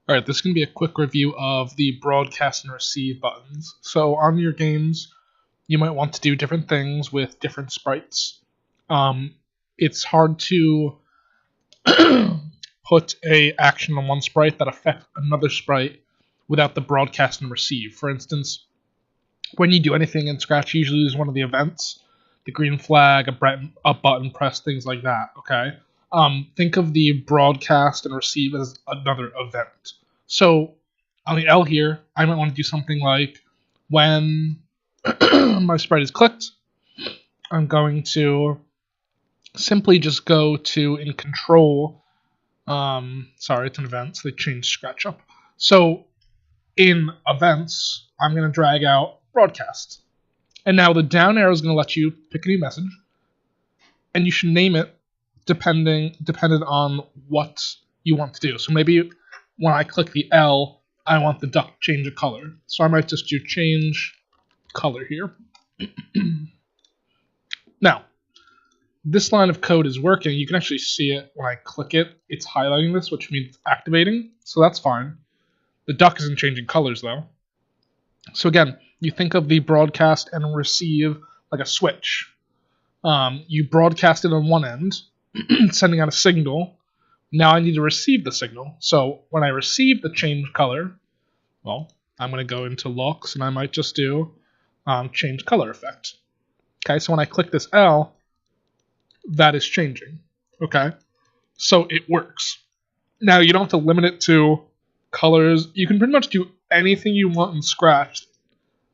All right, this is going to be a quick review of the broadcast and receive buttons. So on your games, you might want to do different things with different sprites. It's hard to put a action on one sprite that affects another sprite without the broadcast and receive. For instance, when you do anything in Scratch, you usually use one of the events, the green flag, a button press, things like that. Okay. Think of the broadcast and receive as another event. So on the L here, I might want to do something like when my sprite is clicked, I'm going to simply just go to in control. Sorry, it's an event, so they changed Scratch up. So in events, I'm going to drag out broadcast. And now the down arrow is going to let you pick a new message, and you should name it dependent on what you want to do. So maybe when I click the L, I want the duck change of color. So I might just do change color here. Now, this line of code is working. You can actually see it when I click it. It's highlighting this, which means it's activating. So that's fine. The duck isn't changing colors, though. So again, you think of the broadcast and receive like a switch. You broadcast it on one end, sending out a signal. Now I need to receive the signal. So when I receive the change color, well, I'm going to go into looks, and I might just do change color effect. Okay, so when I click this L, that is changing. Okay, so it works. Now you don't have to limit it to colors. You can pretty much do anything you want in Scratch.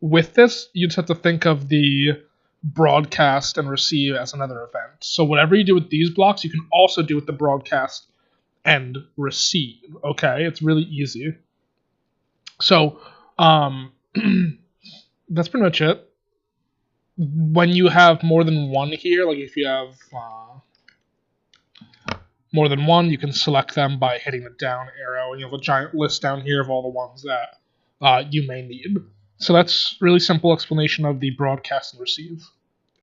With this, you just have to think of the broadcast and receive as another event. So whatever you do with these blocks, you can also do with the broadcast and receive. Okay, it's really easy. So that's pretty much it. When you have more than one here, like if you have more than one, you can select them by hitting the down arrow, and you have a giant list down here of all the ones that you may need. So that's really simple explanation of the broadcast and receive.